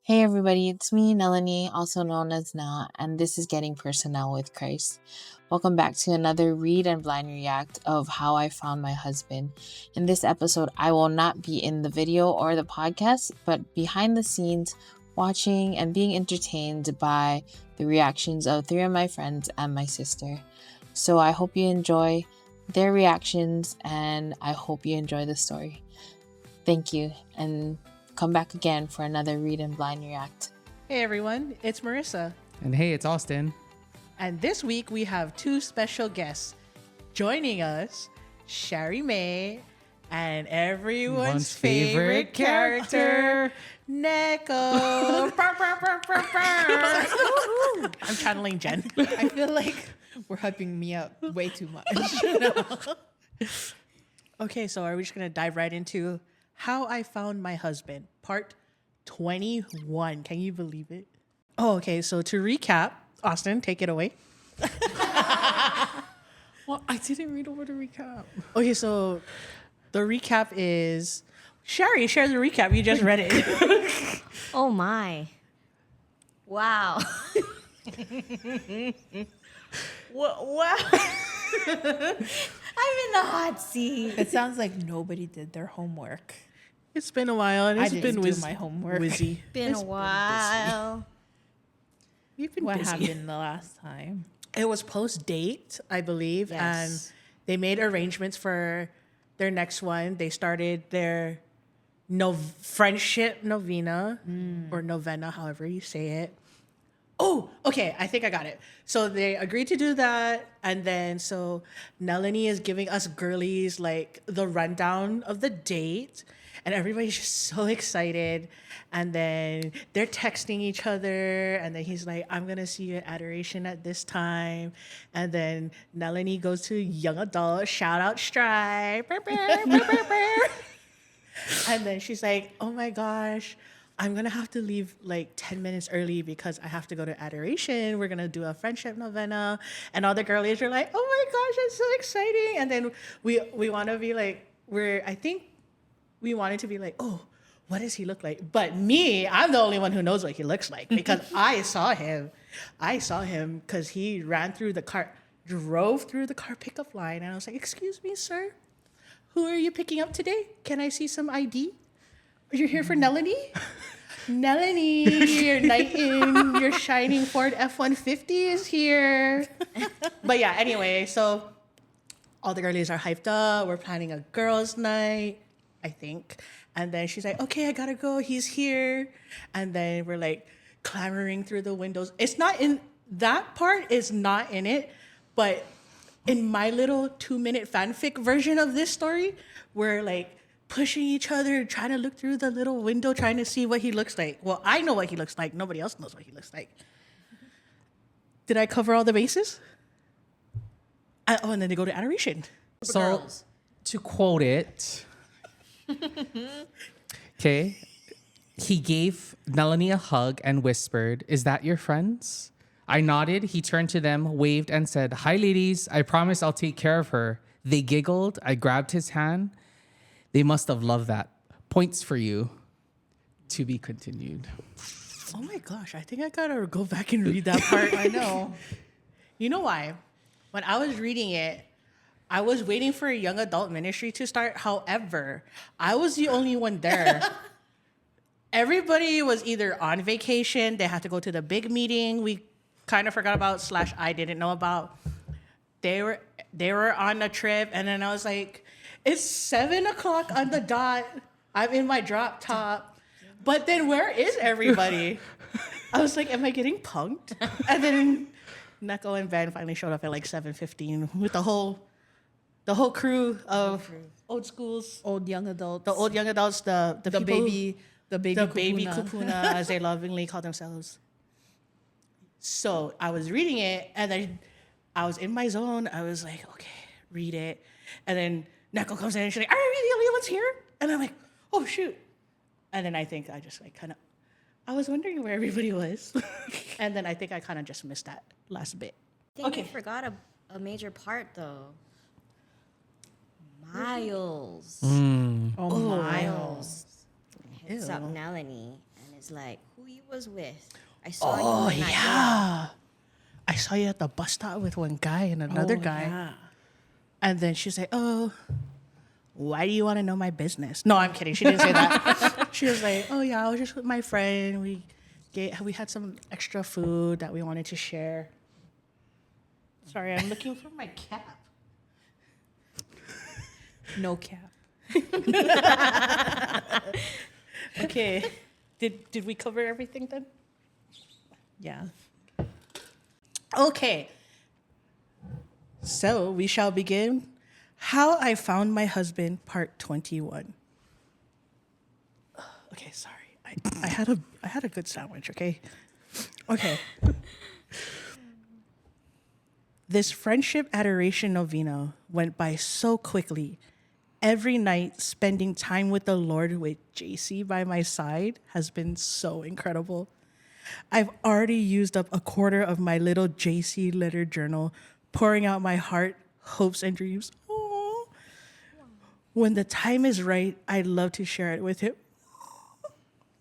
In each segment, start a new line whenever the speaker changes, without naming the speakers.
Hey everybody, it's me, Melanie, also known as Na, and this is Getting PersoNell with Christ. Welcome back to another read and blind react of How I Found My Husband. In this episode, I will not be in the video or the podcast, but behind the scenes, watching and being entertained by the reactions of three of my friends and my sister. So I hope you enjoy their reactions and I hope you enjoy the story. Thank you, and come back again for another Read and Blind React.
Hey everyone, it's Maryssa.
And hey, it's Austin.
And this week we have two special guests joining us, Sharie Mae and everyone's favorite character, NEKO. I'm channeling Jen.
I feel like we're hyping me up way too much.
Okay, so are we just going to dive right into How I Found My Husband, part 21. Can you believe it? Oh, okay, so to recap, Austin, take it away.
Well, I didn't read over the recap.
Okay, so the recap is Sharie, share the recap. You just read it.
Oh my. Wow. Wow. I'm in the hot seat.
It sounds like nobody did their homework.
It's been a while, and
I
it's
didn't
been
do my homework.
Wizzy.
Been a while.
We've been
What
busy.
happened the last time?
It was post date, I believe,
Yes.
and they made arrangements for their next one. They started their friendship novena or novena, however you say it. Oh, okay. I think I got it. So they agreed to do that. And then so Melanie is giving us girlies like the rundown of the date. And everybody's just so excited. And then they're texting each other. And then he's like, I'm going to see you at Adoration at this time. And then Melanie goes to young adult, shout out Stripe. And then she's like, oh my gosh, I'm going to have to leave like 10 minutes early because I have to go to Adoration. We're going to do a friendship novena. And all the girlies are like, oh my gosh, that's so exciting. And then we want to be like, I think we wanted to be like, oh, what does he look like? But me, I'm the only one who knows what he looks like because I saw him. I saw him because he drove through the car pickup line. And I was like, excuse me, sir. Who are you picking up today? Can I see some ID? You're here for Melanie? Melanie, your knight in your shining Ford F-150 is here. But yeah, anyway, so all the girlies are hyped up. We're planning a girls' night, I think. And then she's like, okay, I gotta go. He's here. And then we're like clamoring through the windows. It's not in, that part is not in it, but in my little 2-minute fanfic version of this story, we're like pushing each other, trying to look through the little window, trying to see what he looks like. Well, I know what he looks like. Nobody else knows what he looks like. Did I cover all the bases? And then they go to Adoration.
So, to quote it, okay, he gave Melanie a hug and whispered, "Is that your friends?" I nodded. He turned to them, waved, and said, "Hi, ladies. I promise I'll take care of her." They giggled. I grabbed his hand. They must have loved that. Points for you. To be continued.
Oh my gosh, I think I gotta go back and read that part. I know. You know why? When I was reading it, I was waiting for a young adult ministry to start. However, I was the only one there. Everybody was either on vacation, they had to go to the big meeting we kind of forgot about / I didn't know about. They were on a trip, and then I was like, it's 7:00 on the dot. I'm in my drop top. But then where is everybody? I was like, am I getting punked? And then NEKO and Ben finally showed up at like 7:15 with the whole crew of old schools,
Old young adults.
the old young adults, the people,
baby
kupuna,
kupuna.
as they lovingly call themselves. So I was reading it, and then I was in my zone. I was like, okay, read it. And then NEKO comes in, and she's like, are we the only ones here? And I'm like, oh, shoot. And then I think I just like I was wondering where everybody was. And then I think I kind of just missed that last bit.
I think you forgot a major part though. Miles.
Oh,
Oh.
Miles.
Hits up Melanie and is like who you was with. I saw
Oh,
you in that
yeah. I saw you at the bus stop with one guy and another
Oh,
guy.
yeah.
And then she's like, oh, why do you want to know my business? No, I'm kidding. She didn't say that. She was like, oh, yeah, I was just with my friend. We had some extra food that we wanted to share. Sorry, I'm looking for my cap.
No cap.
Okay. Did we cover everything then?
Yeah.
Okay. So we shall begin. How I Found My Husband, Part 21. Okay, sorry. I had a good sandwich, okay? Okay. This friendship adoration novena went by so quickly. Every night spending time with the Lord with JC by my side has been so incredible. I've already used up a quarter of my little JC letter journal, pouring out my heart, hopes, and dreams. Aww. When the time is right, I'd love to share it with him.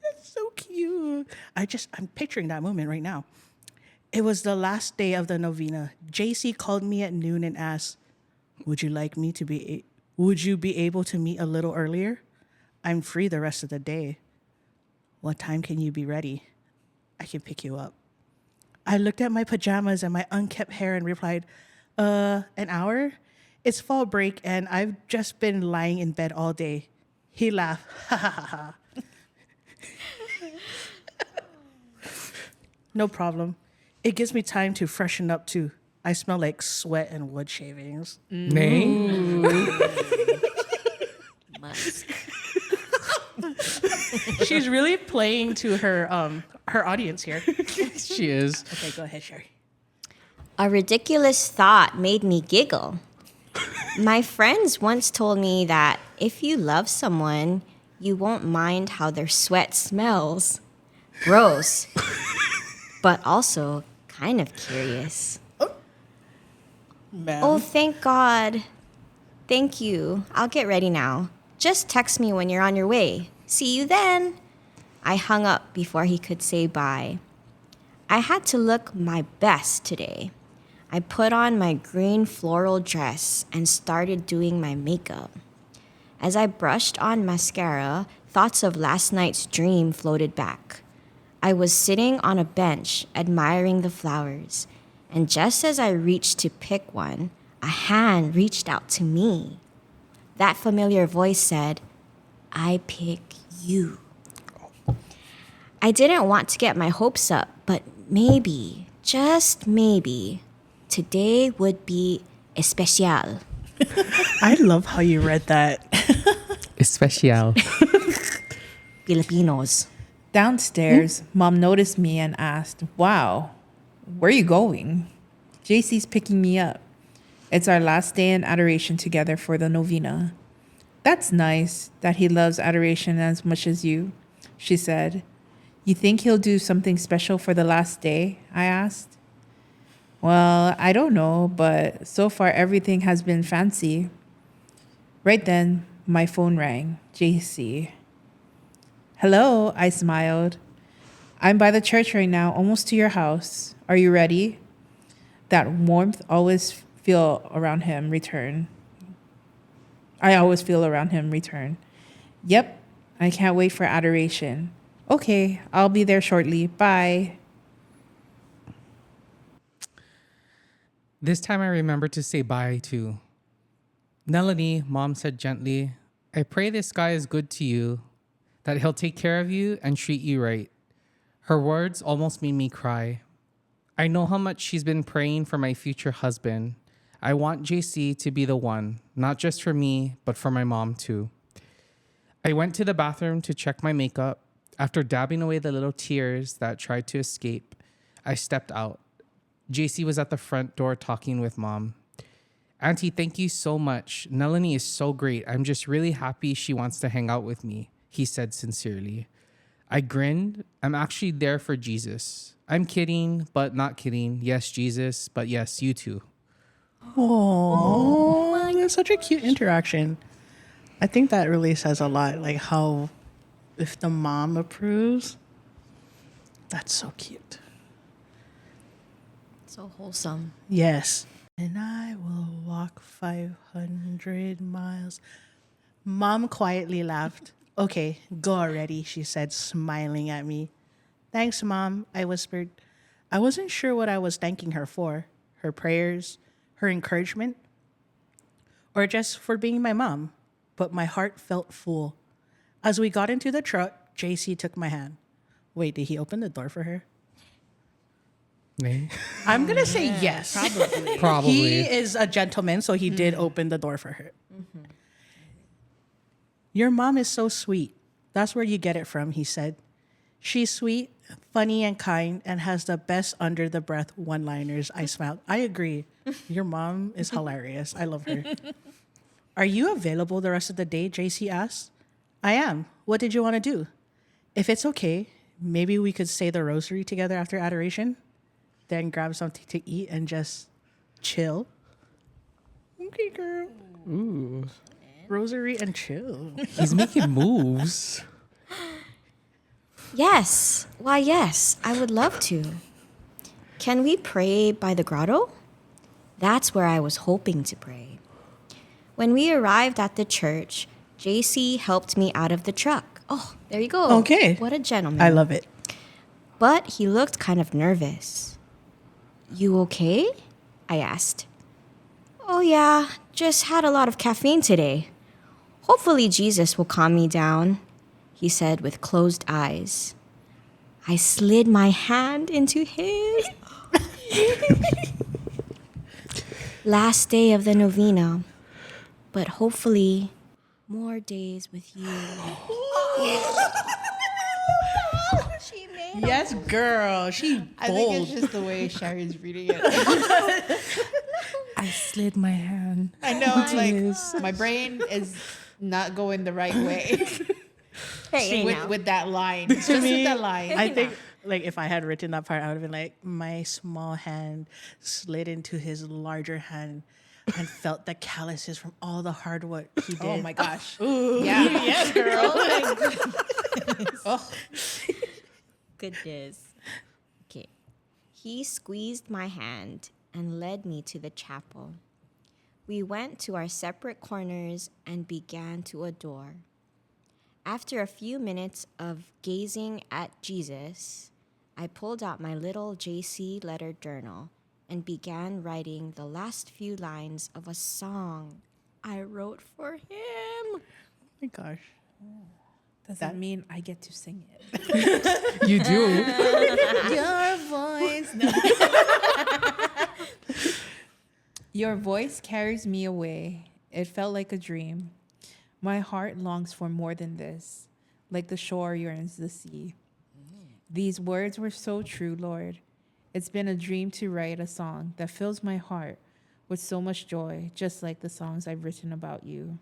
That's so cute. I'm picturing that moment right now. It was the last day of the novena. JC called me at noon and asked, would you be able to meet a little earlier? I'm free the rest of the day. What time can you be ready? I can pick you up. I looked at my pajamas and my unkempt hair and replied, an hour? It's fall break and I've just been lying in bed all day. He laughed, ha ha ha ha. No problem. It gives me time to freshen up too. I smell like sweat and wood shavings.
Nay?
Musk.
She's really playing to her audience here.
She is.
Okay, go ahead, Sharie.
A ridiculous thought made me giggle. My friends once told me that if you love someone, you won't mind how their sweat smells. Gross. But also kind of curious.
Ma'am.
Oh, thank God. Thank you. I'll get ready now. Just text me when you're on your way. See you then. I hung up before he could say bye. I had to look my best today. I put on my green floral dress and started doing my makeup. As I brushed on mascara, thoughts of last night's dream floated back. I was sitting on a bench admiring the flowers, and just as I reached to pick one, a hand reached out to me. That familiar voice said, I pick you. I didn't want to get my hopes up, but maybe, just maybe, today would be especial.
I love how you read that.
Especial.
Filipinos.
Downstairs, Mom noticed me and asked, wow, where are you going? JC's picking me up. It's our last day in adoration together for the novena. That's nice that he loves adoration as much as you, she said. You think he'll do something special for the last day? I asked. Well, I don't know, but so far everything has been fancy. Right then, my phone rang. JC. Hello, I smiled. I'm by the church right now, almost to your house. Are you ready? That warmth I always feel around him return. Yep, I can't wait for adoration. Okay, I'll be there shortly. Bye.
This time I remember to say bye to Melanie. Mom said gently, I pray this guy is good to you, that he'll take care of you and treat you right. Her words almost made me cry. I know how much she's been praying for my future husband. I want JC to be the one, not just for me, but for my mom too. I went to the bathroom to check my makeup. After dabbing away the little tears that tried to escape, I stepped out. JC was at the front door talking with Mom. Auntie, thank you so much. Melanie is so great. I'm just really happy she wants to hang out with me, he said sincerely. I grinned. I'm actually there for Jesus. I'm kidding, but not kidding. Yes, Jesus, but yes, you too.
Oh, that's such a cute interaction. I think that really says a lot. Like how, if the mom approves, That's so cute.
So wholesome.
Yes. And I will walk 500 miles. Mom quietly laughed. Okay, go already, she said, smiling at me. Thanks, Mom, I whispered. I wasn't sure what I was thanking her for. Her prayers, her encouragement, or just for being my mom. But my heart felt full. As we got into the truck, JC took my hand. Wait, did he open the door for her?
Nay.
I'm going to say yes.
Probably.
He is a gentleman, so he did open the door for her. Your mom is so sweet. That's where you get it from, he said. She's sweet, funny, and kind, and has the best under-the-breath one-liners. I smiled. I agree. Your mom is hilarious. I love her. Are you available the rest of the day, JC asked. I am. What did you want to do? If it's okay, maybe we could say the rosary together after adoration, then grab something to eat and just chill. Okay, girl.
Ooh.
Rosary and chill.
He's making moves.
Yes. Why, yes, I would love to. Can we pray by the grotto? That's where I was hoping to pray. When we arrived at the church, JC helped me out of the truck. Oh, there you go.
Okay.
What a gentleman.
I love it.
But he looked kind of nervous. You okay? I asked. Oh, yeah, just had a lot of caffeine today. Hopefully Jesus will calm me down, he said with closed eyes. I slid my hand into his. Last day of the novena, but hopefully more days with you. She made
Yes, girl. She bold.
I think it's just the way Sharie's reading it.
I slid my hand.
I know, like my brain is not going the right way
Hey, now.
with that line. Just with that line.
I think, like, if I had written that part, I would have been like, my small hand slid into his larger hand and felt the calluses from all the hard work he did.
Oh my gosh.
Ooh.
Yeah.
Yes, girl.
Oh.
Goodness. Okay. He squeezed my hand and led me to the chapel. We went to our separate corners and began to adore. After a few minutes of gazing at Jesus, I pulled out my little JC letter journal and began writing the last few lines of a song I wrote for him.
Oh my gosh.
Does that mean I get to sing it?
You do.
Your voice. No. Your voice carries me away. It felt like a dream. My heart longs for more than this, like the shore yearns the sea. These words were so true, Lord. It's been a dream to write a song that fills my heart with so much joy, just like the songs I've written about you.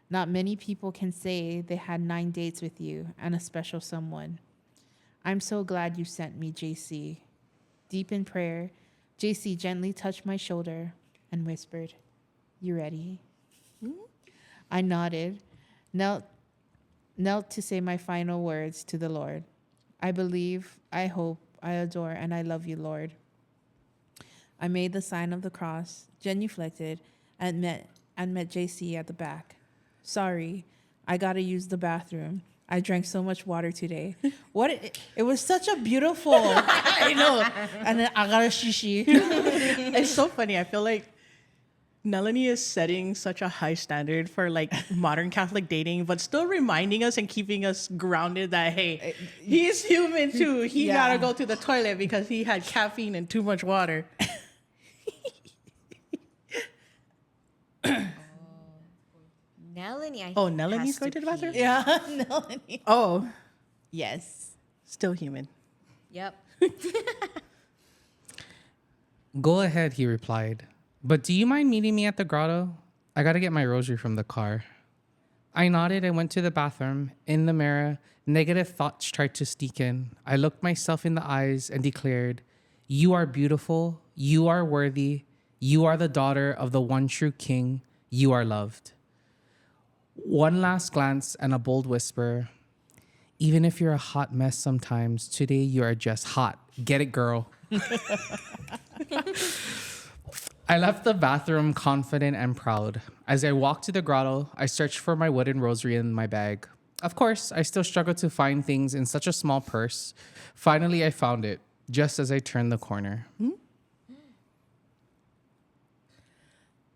Not many people can say they had 9 dates with you and a special someone. I'm so glad you sent me, JC. Deep in prayer, JC gently touched my shoulder and whispered, "You ready?" I nodded, knelt to say my final words to the Lord. I believe, I hope, I adore, and I love you, Lord. I made the sign of the cross, genuflected, and met JC at the back. Sorry, I gotta use the bathroom. I drank so much water today. It was such a beautiful.
I know.
And then I got a shishi.
It's so funny. I feel like Melanie is setting such a high standard for like modern Catholic dating, but still reminding us and keeping us grounded that, hey, he's human too. He gotta go to the toilet because he had caffeine and too much water.
Melanie, I
Oh,
think,
Melanie's
has
going to the bathroom?
pee.
Yeah, Melanie.
Oh,
Yes.
still human.
Yep.
Go ahead, he replied. But do you mind meeting me at the grotto? I gotta get my rosary from the car. I nodded and went to the bathroom. In the mirror, negative thoughts tried to sneak in. I looked myself in the eyes and declared, "You are beautiful. You are worthy. You are the daughter of the one true King. You are loved." One last glance and a bold whisper. Even if you're a hot mess sometimes, today you are just hot. Get it, girl. I left the bathroom confident and proud. As I walked to the grotto, I searched for my wooden rosary in my bag. Of course, I still struggle to find things in such a small purse. Finally, I found it, just as I turned the corner.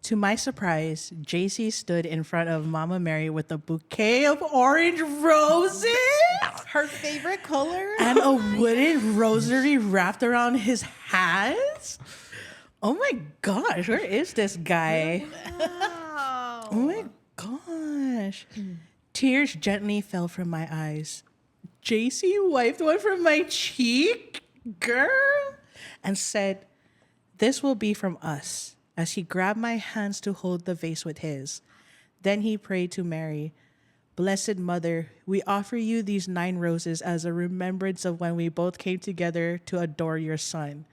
To my surprise, JC stood in front of Mama Mary with a bouquet of orange roses
Her favorite color?
and a wooden rosary wrapped around his hands. Oh my gosh, where is this guy? Oh my gosh. Tears gently fell from my eyes. JC wiped one from my cheek, girl, and said, "This will be from us," as he grabbed my hands to hold the vase with his. Then he prayed to Mary, "Blessed Mother, we offer you these 9 roses as a remembrance of when we both came together to adore your Son.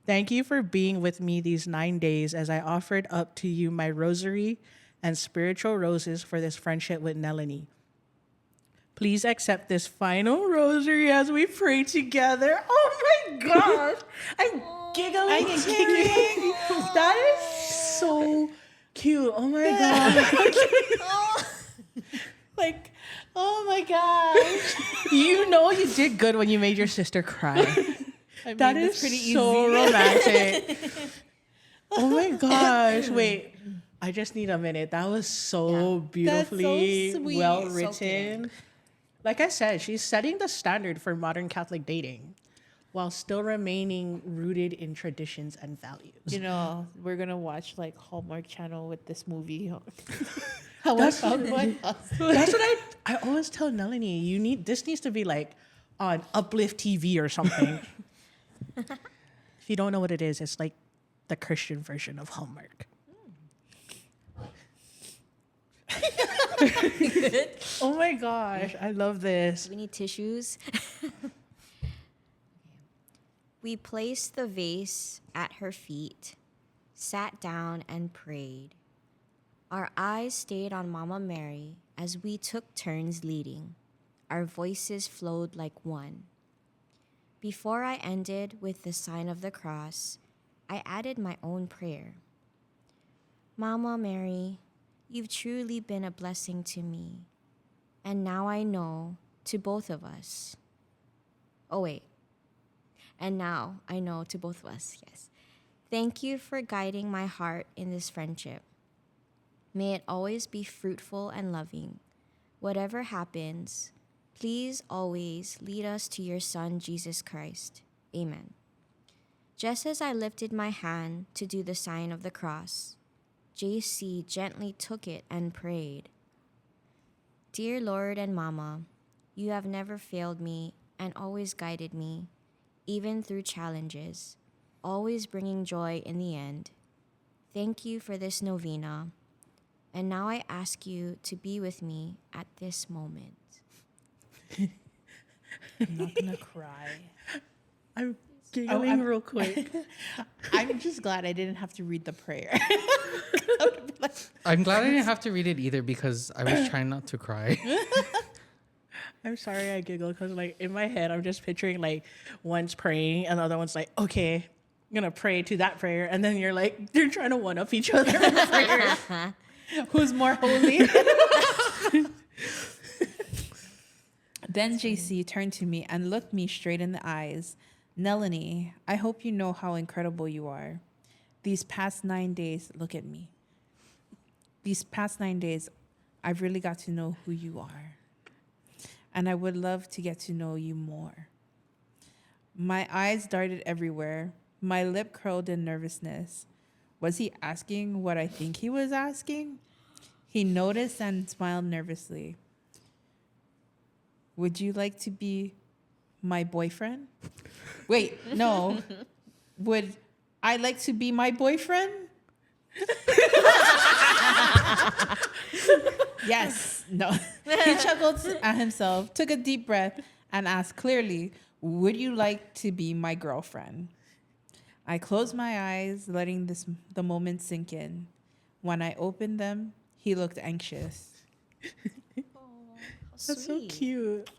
Thank you for being with me these 9 days as I offered up to you my rosary and spiritual roses for this friendship with Melanie. Please accept this final rosary as we pray together." Oh my gosh. I'm giggling and giggling. That is so cute. Oh my god. Like, oh my gosh. You know you did good when you made your sister cry. That is pretty so romantic. Oh my gosh. Wait. I just need a minute. That was so beautifully
sweet.
well
So
written. Like I said, she's setting the standard for modern Catholic dating while still remaining rooted in traditions and values.
You know, we're gonna watch like Hallmark Channel with this movie.
That's what I always tell Melanie. This needs to be like on Uplift TV or something. If you don't know what it is, it's like the Christian version of Hallmark. Oh my gosh, I love this.
We need tissues. We placed the vase at her feet, sat down, and prayed. Our eyes stayed on Mama Mary as we took turns leading. Our voices flowed like one. Before I ended with the sign of the cross, I added my own prayer. Mama Mary, you've truly been a blessing to me, and now I know to both of us. Oh, wait. And now I know to both of us, yes. Thank you for guiding my heart in this friendship. May it always be fruitful and loving. Whatever happens, please always lead us to your Son, Jesus Christ. Amen. Just as I lifted my hand to do the sign of the cross, JC gently took it and prayed. Dear Lord and Mama, you have never failed me and always guided me, even through challenges, always bringing joy in the end. Thank you for this novena, and now I ask you to be with me at this moment.
I'm not gonna cry.
I'm giggling real quick.
I'm just glad I didn't have to read the prayer.
I'm glad I didn't have to read it either because I was trying not to cry.
I'm sorry I giggle because like in my head I'm just picturing like one's praying and the other one's like, okay, I'm gonna pray to that prayer, and then you're like they're trying to one up each other in the prayer. Who's more holy?
Then JC turned to me and looked me straight in the eyes. Melanie, I hope you know how incredible you are. These past 9 days, look at me. These past 9 days, I've really got to know who you are. And I would love to get to know you more. My eyes darted everywhere. My lip curled in nervousness. Was he asking what I think he was asking? He noticed and smiled nervously. Would you like to be my boyfriend? Wait, no. Would I like to be my boyfriend? Yes. No. He chuckled at himself, took a deep breath, and asked clearly, would you like to be my girlfriend? I closed my eyes, letting the moment sink in. When I opened them, he looked anxious.
That's so cute.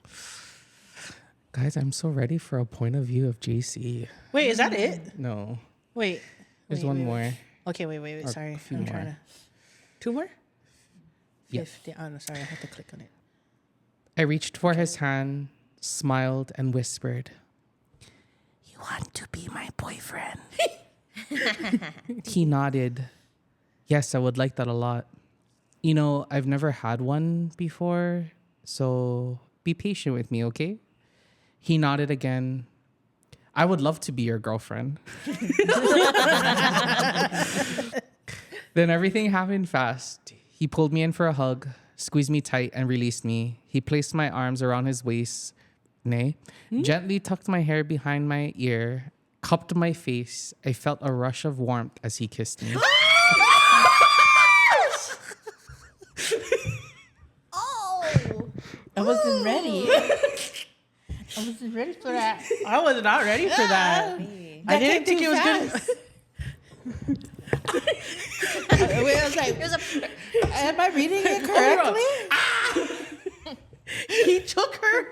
Guys, I'm so ready for a point of view of JC.
Wait, is that it?
No,
Wait.
there's
wait,
one
wait,
more.
wait. Okay, wait.
Or
Sorry.
a few
I'm
more.
trying to. 2 more?
Yeah.
50. Oh, no, sorry. I have to click on it.
I reached for his hand, smiled, and whispered, "You want to be my boyfriend?" He nodded. Yes, I would like that a lot. You know, I've never had one before, so be patient with me, okay? He nodded again. I would love to be your girlfriend. Then everything happened fast. He pulled me in for a hug, squeezed me tight, and released me. He placed my arms around his waist, gently tucked my hair behind my ear, cupped my face. I felt a rush of warmth as he kissed me.
I wasn't ready. I wasn't ready for that.
I was not ready for that. I didn't think it was good.
Wait, I was like, am I reading it correctly?
He took her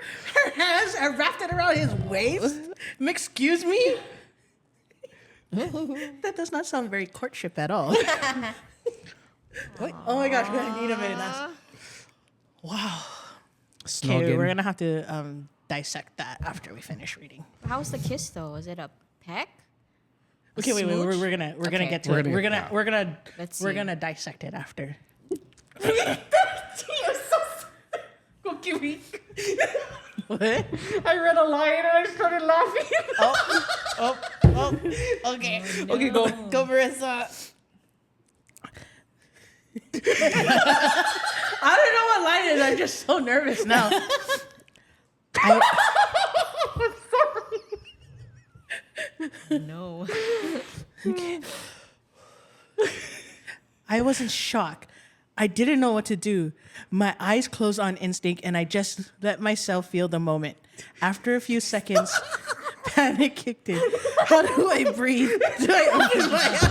hands and wrapped it around his waist. Excuse me? That does not sound very courtship at all. Oh my gosh, I need a minute. Wow. Okay,
Snogging.
we're gonna have to dissect that after we finish reading.
How was the kiss though? Was it a peck?
Okay, wait,
Smooch?
we're gonna
Okay.
get to
We're
it.
gonna get
We're gonna
Let's
we're
see.
gonna dissect it after. What?
I read a line and I started laughing.
Okay.
Okay, go.
Go, Maryssa.
I don't know what line it is. I'm just so nervous now.
No.
I was in shock. I didn't know what to do. My eyes closed on instinct and I just let myself feel the moment. After a few seconds, panic kicked in. How do I breathe? Do I open my eyes?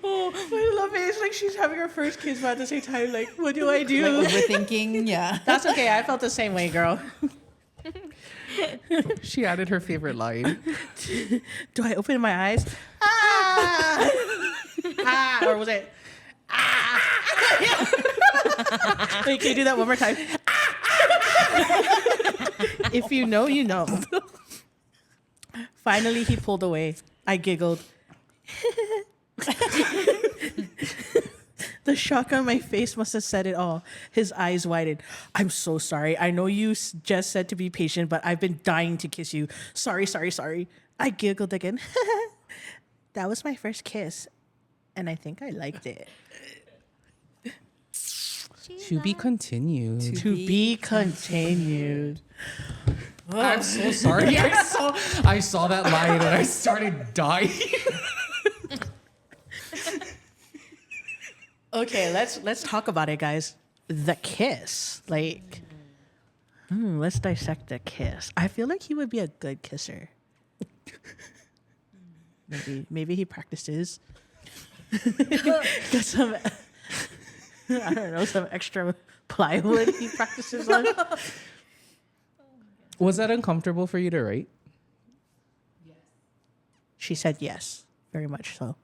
Oh, I love it. It's like she's having her first kiss, but at the same time, like, what do I do?
Overthinking, yeah.
That's okay. I felt the same way, girl.
She added her favorite line.
Do I open my eyes? Ah! Ah! Or was it? Ah! Wait, can you do that one more time? If you know, you know. Finally, he pulled away. I giggled. The shock on my face must have said it all. His eyes widened. I'm so sorry. I know you just said to be patient, but I've been dying to kiss you. Sorry. I giggled again. That was my first kiss, and I think I liked it.
To be continued.
To be continued.
I'm so sorry. I saw that line and I started dying.
Okay, let's talk about it, guys. The kiss, like, let's dissect the kiss. I feel like he would be a good kisser. Maybe he practices. Got some, I don't know, some extra plywood he practices on.
Was that uncomfortable for you to write?
She said yes, very much so.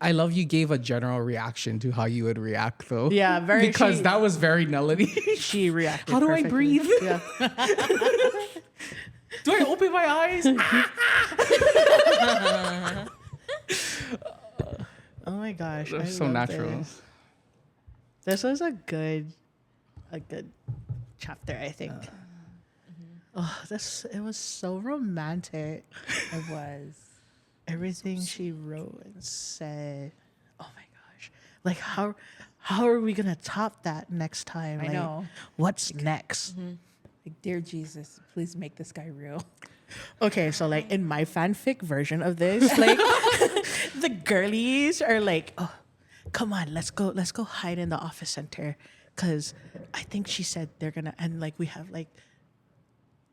I love you gave a general reaction to how you would react though.
Yeah, very.
Because that was very Melody.
she reacted.
How do I
perfectly.
breathe?
Yeah.
Do I open my eyes?
Oh my gosh,
They're
I
so
love
natural.
This was a good chapter, I think. Oh, it was so romantic.
It was.
Everything she wrote and said. Oh my gosh. Like how are we gonna top that next time?
I
Like,
know.
What's next?
Like, dear Jesus, please make this guy real.
Okay, so like in my fanfic version of this, like the girlies are like, oh, come on, let's go hide in the office center. Cause I think she said they're gonna, and like we have like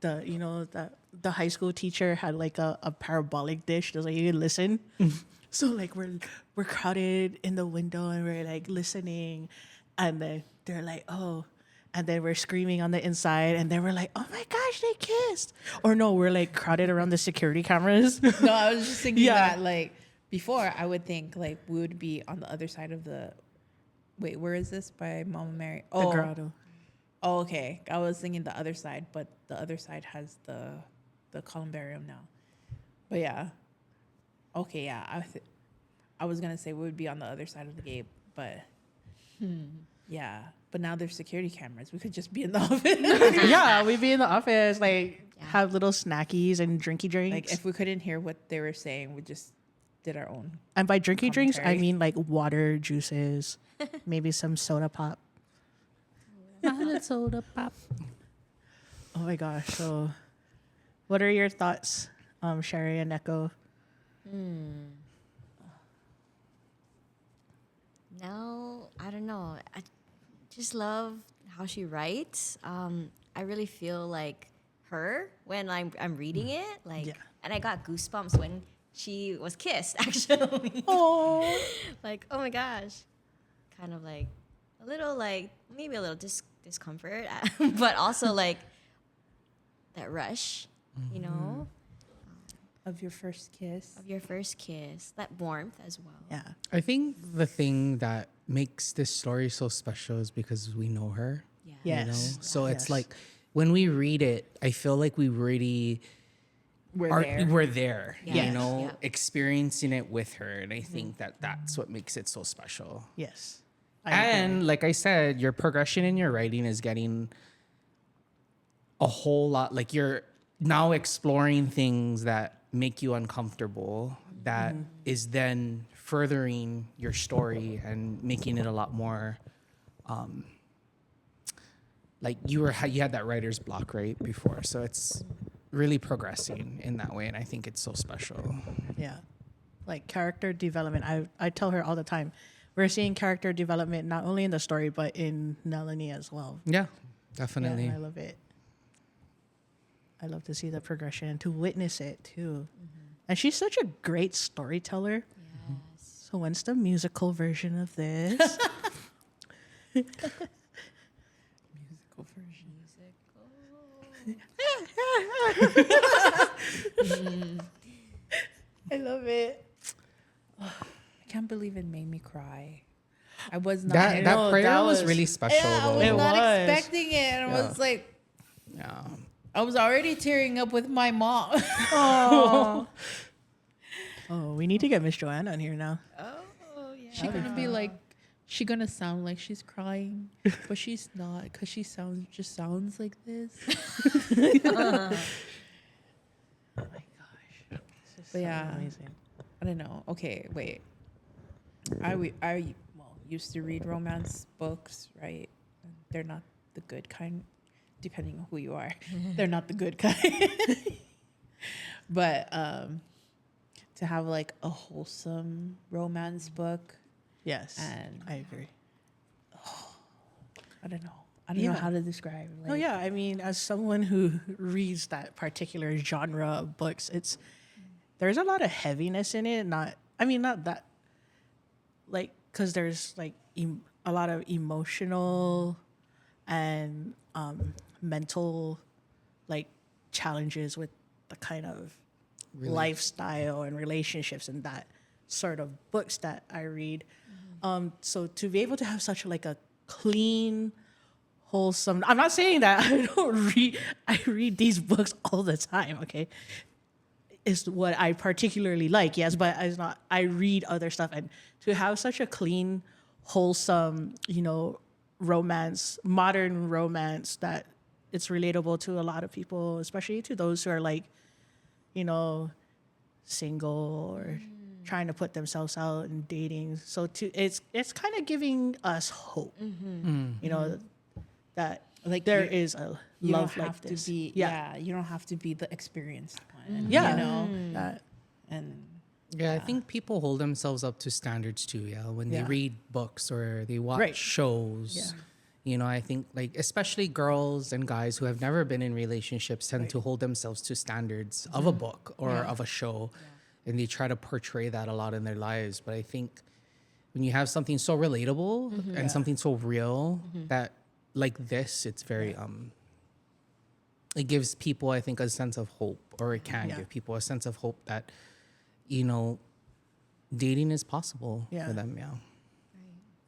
the high school teacher had like a parabolic dish. That was like, you can listen. So like we're crowded in the window and we're like listening, and then they're like, oh, and then we're screaming on the inside, and then we're like, oh my gosh, they kissed. Or no, we're like crowded around the security cameras.
No, I was just thinking
Yeah.
that like before I would think like we would be on the other side of the. Wait, where is this by Mama Mary?
The
Oh,
grotto.
oh, okay. I was thinking the other side, but the other side has the columbarium now. But yeah, okay, yeah. I was gonna say we would be on the other side of the gate, but yeah. But now there's security cameras. We could just be in the office.
Yeah, we'd be in the office, like have little snackies and drinky drinks.
Like if we couldn't hear what they were saying, we just did our own.
And by drinky drinks, I
commentary.
mean like water, juices, maybe some soda pop.
Soda pop.
Oh my gosh. So what are your thoughts, Sharie and NEKO?
No, I don't know. I just love how she writes. I really feel like her when I'm reading it. Like,
Yeah.
and I got goosebumps when she was kissed. Actually,
Oh.
like oh my gosh, kind of like a little like maybe a little discomfort, but also like that rush, you know,
Of your first kiss.
of your first kiss, that warmth as well.
Yeah.
I think the thing that makes this story so special is because we know her.
Yeah.
Yes.
You know? So it's
Yes.
like when we read it, I feel like we really we're there,
Yes.
you know,
Yeah.
experiencing it with her. And I think that that's what makes it so special.
Yes. I agree.
And like I said, your progression in your writing is getting a whole lot, like you're now exploring things that make you uncomfortable, that is then furthering your story and making it a lot more like you had that writer's block right before, so it's really progressing in that way, and I think it's so special.
Yeah. Like character development. I tell her all the time, we're seeing character development not only in the story, but in Melanie as well.
Yeah,
Yeah,
definitely.
and I love it. I love to see the progression, to witness it too. And she's such a great storyteller.
Yes.
So when's the musical version of this?
Musical version.
I love it.
I can't believe it made me cry. I was not.
That
know,
prayer
that
was
was-
really special
yeah, I was
though.
It
not
was.
expecting it. And I was like,
Yeah.
I was already tearing up with my mom.
Oh, we need to get Miss Joanna on here now.
Oh yeah.
She gonna be like, she gonna sound like she's crying, but she's not, because she sounds like this.
Oh my gosh. This is
But yeah.
amazing.
I don't know. Okay, wait. I used to read romance books, right? They're not the good kind, depending on who you are. They're not the good kind. But to have like a wholesome romance book,
Yes,
and
I agree.
I don't know. I don't know
Yeah.
how to describe. Like,
Oh yeah, I mean, as someone who reads that particular genre of books, there's a lot of heaviness in it. Not that, like, because there's like a lot of emotional and mental like challenges with the kind of lifestyle and relationships and that sort of books that I read. So to be able to have such like a clean, wholesome. I'm not saying that I don't read. I read these books all the time. Okay, is what I particularly like. Yes, but it's not. I read other stuff, and to have such a clean, wholesome, romance, modern romance that it's relatable to a lot of people, especially to those who are like, single or trying to put themselves out and dating. So it's kind of giving us hope. That
Like
there
you-
is a
you
love
don't
like
have
this.
to be. Yeah, you don't have to be the experienced one.
Yeah.
you know,
That-
and
Yeah, I think people hold themselves up to standards too, when they
Yeah.
read books or they watch
Right.
shows.
Yeah.
I think like especially girls and guys who have never been in relationships tend to hold themselves to standards of a book or of a show. And they try to portray that a lot in their lives. But I think when you have something so relatable and something so real that like this, it's very it gives people, I think, a sense of hope, or it can give people a sense of hope that, you know, dating is possible for them. Yeah.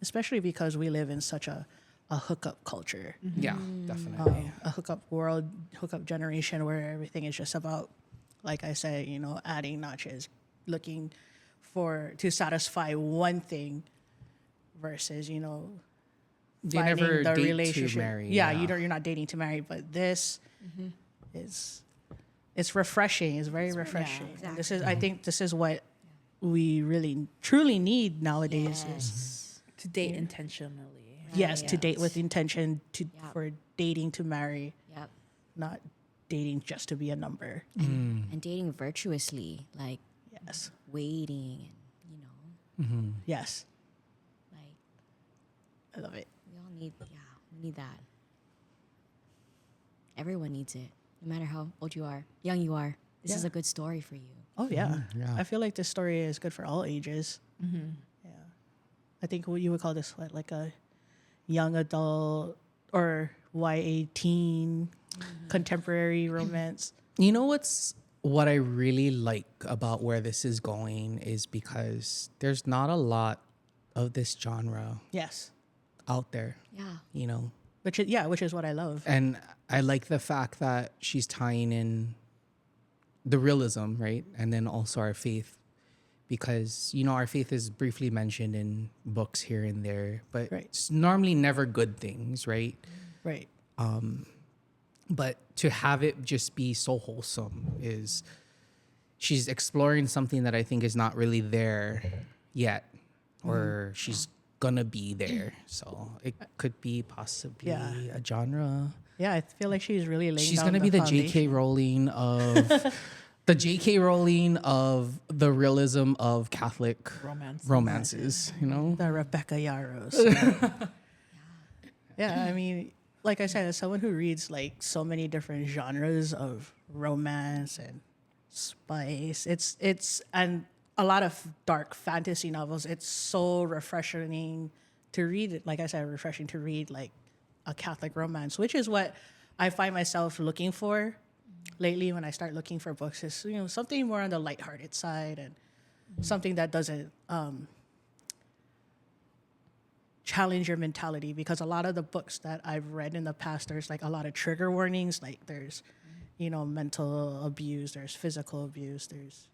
Especially because we live in such a hookup culture,
Yeah, definitely.
a hookup world, hookup generation where everything is just about, like I said, you know, adding notches, looking to satisfy one thing versus, you know,
They
finding
never
the
date
relationship.
to marry.
You're not dating to marry, but this is it's refreshing. It's very refreshing.
exactly.
And this is I think this is what we really truly need nowadays is
To date intentionally.
to date with intention for dating to marry,
Yep.
not dating just to be a number.
And dating virtuously, like
Yes.
waiting, and, you know,
Yes.
like
I love it.
we all need, we need that. Everyone needs it, no matter how old you are, young you are. This is
Yeah.
a good story for you.
Oh yeah.
Yeah.
I feel like this story is good for all ages. Yeah. I think what you would call this like a young adult or YA teen contemporary romance.
You know what I really like about where this is going is because there's not a lot of this genre
Yes.
out there,
Yeah.
you know.
Which is what I love.
And I like the fact that she's tying in the realism, right? And then also our faith, because, you know, our faith is briefly mentioned in books here and there, but
Right.
it's normally never good things, right?
Right.
But to have it just be so wholesome is she's exploring something that I think is not really there yet, or she's gonna be there. So it could be possibly a genre.
Yeah, I feel like she's really laying
She's
down
gonna be the
foundation.
J.K. Rowling of the J.K. Rowling of the realism of Catholic romances. You know,
The Rebecca Yarros. Yeah, I mean, like I said, as someone who reads like so many different genres of romance and spice, it's and a lot of dark fantasy novels. It's so refreshing to read it. Like I said, refreshing to read like a Catholic romance, which is what I find myself looking for lately when I start looking for books. Is, you know, something more on the lighthearted side and something that doesn't challenge your mentality, because a lot of the books that I've read in the past, there's like a lot of trigger warnings. Like there's, you know, mental abuse, there's physical abuse, there's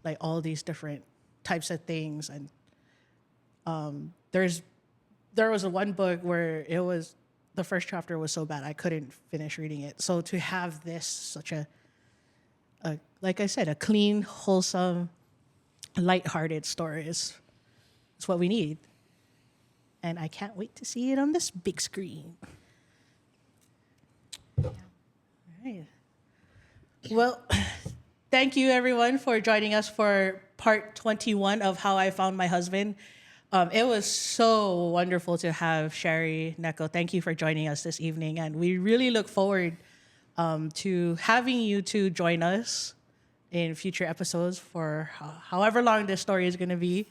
like all these different types of things. And there was one book where it was, the first chapter was so bad I couldn't finish reading it. So to have this such a like I said, a clean, wholesome, lighthearted story is what we need. And I can't wait to see it on this big screen. All right. Well, thank you everyone for joining us for part 21 of How I Found My Husband. It was so wonderful to have Sharie, NEKO. Thank you for joining us this evening. And we really look forward to having you two join us in future episodes for however long this story is going to be.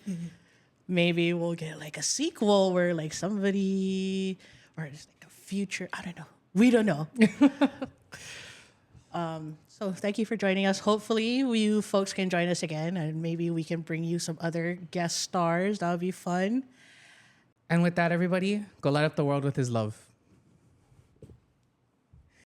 Maybe we'll get like a sequel where like somebody, or just like a future, I don't know. We don't know. So thank you for joining us. Hopefully you folks can join us again, and maybe we can bring you some other guest stars. That would be fun.
and with that, everybody, go light up the world with his love.